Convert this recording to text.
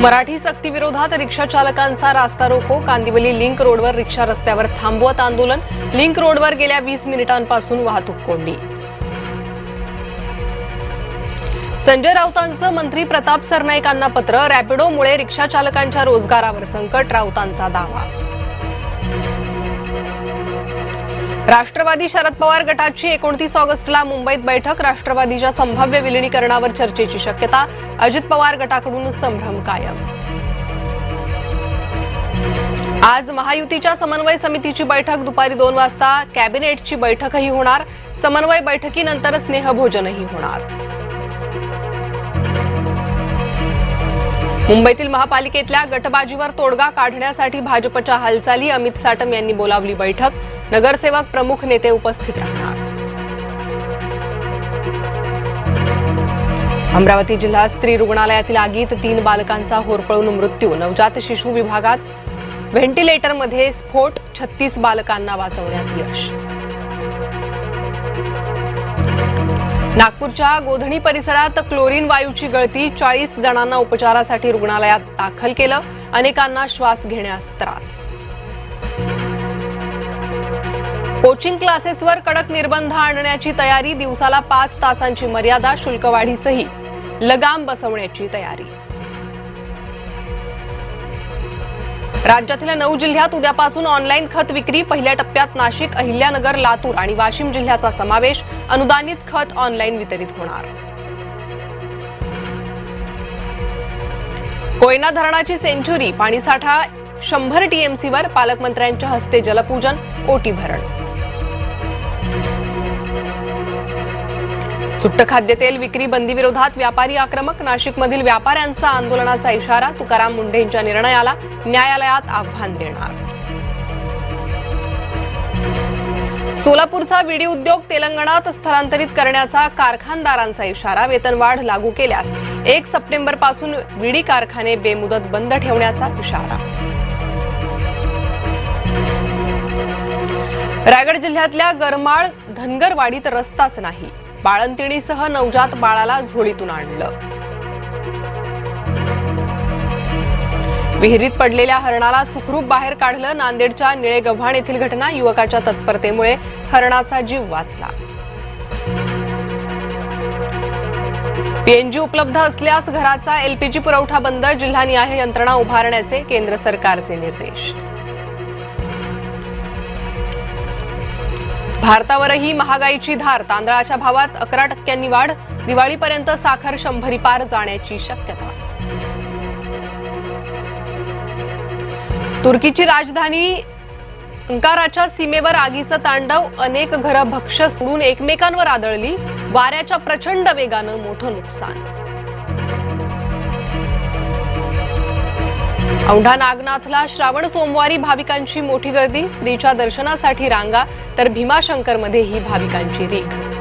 मराठी सक्ती विरोधात रिक्षा चालकांचा रास्ता रोको. कांदिवली लिंक रोडवर रिक्षा रस्त्यावर थांबवत आंदोलन. लिंक रोडवर गेल्या 20 मिनिटांपासून वाहतूक कोंडी. संजय राऊतांचं मंत्री प्रताप सरनाईकांना पत्र. रॅपिडोमुळे रिक्षा चालकांच्या रोजगारावर संकट. राऊतांचा दावा. राष्ट्रवादी शरद पवार गटाची 29 ऑगस्टला मुंबईत बैठक. राष्ट्रवादीच्या संभाव्य विलीनीकरणावर चर्चेची शक्यता. अजित पवार गटाकडून संभ्रम कायम. आज महायुतीच्या समन्वय समितीची बैठक. दुपारी 2 वाजता कॅबिनेटची बैठकही होणार. समन्वय बैठकीनंतर स्नेहभोजनही होणार. मुंबईतील महापालिकेतल्या गटबाजीवर तोडगा काढण्यासाठी भाजपच्या हालचाली. अमित साटम यांनी बोलावली बैठक. नगरसेवक प्रमुख नेते उपस्थित राहणार. अमरावती जिल्हा स्त्री रुग्णालयातील आगीत 3 बालकांचा होरपळून मृत्यू. नवजात शिशु विभागात व्हेंटिलेटरमध्ये स्फोट. 36 बालकांना वाचवण्यात यश. नागपूरच्या गोधणी परिसरात क्लोरीन वायूची गळती. 40 जणांना उपचारासाठी रुग्णालयात दाखल केलं. अनेकांना श्वास घेण्यास त्रास. कोचिंग क्लासेसवर कडक निर्बंध आणण्याची तयारी. दिवसाला 5 तासांची मर्यादा. शुल्कवाढीसही लगाम बसवण्याची तयारी. राज्यातील 9 जिल्ह्यात उद्यापासून ऑनलाईन खत विक्री. पहिल्या टप्प्यात नाशिक, अहिल्यानगर, लातूर आणि वाशिम जिल्ह्याचा समावेश. अनुदानित खत ऑनलाईन वितरित होणार. कोयना धरणाची सेंच्युरी. पाणीसाठा 100 टीएमसीवर. पालकमंत्र्यांच्या हस्ते जलपूजन. कोटी भरण. सुट्ट खाद्यतेल विक्री बंदी विरोधात व्यापारी आक्रमक. नाशिकमधील व्यापाऱ्यांचा आंदोलनाचा इशारा. तुकाराम मुंढेंच्या निर्णयाला न्यायालयात आव्हान देणार. सोलापूरचा विडी उद्योग तेलंगणात स्थलांतरित करण्याचा कारखानदारांचा इशारा. वेतनवाढ लागू केल्यास 1 सप्टेंबरपासून विडी कारखाने बेमुदत बंद ठेवण्याचा इशारा. रायगड जिल्ह्यातल्या गरमाळ धनगरवाडीत रस्ताच नाही. बाळंतिणीसह नवजात बाळाला झोळीतून आणलं. विहिरीत पडलेल्या हरणाला सुखरूप बाहेर काढलं. नांदेडच्या निळेगव्हाण येथील घटना. युवकाच्या तत्परतेमुळे हरणाचा जीव वाचला. पीएनजी उपलब्ध असल्यास घराचा एलपीजी पुरवठा बंद. जिल्हानिहाय यंत्रणा उभारण्याचे केंद्र सरकारचे निर्देश. भारतावरही महागाईची धार. तांदळाच्या भावात 11% वाढ. दिवाळीपर्यंत साखर 100 पार जाण्याची शक्यता. तुर्कीची राजधानी अंकाराच्या सीमेवर आगीचं तांडव. अनेक घरं भक्ष्य सोडून एकमेकांवर आदळली. वाऱ्याच्या प्रचंड वेगानं मोठं नुकसान. औंढा नागनाथला श्रावण सोमवारी भाविकांची मोठी गर्दी. श्रीच्या दर्शनासाठी रांगा तर भीमाशंकरमध्येही भाविकांची रीघ.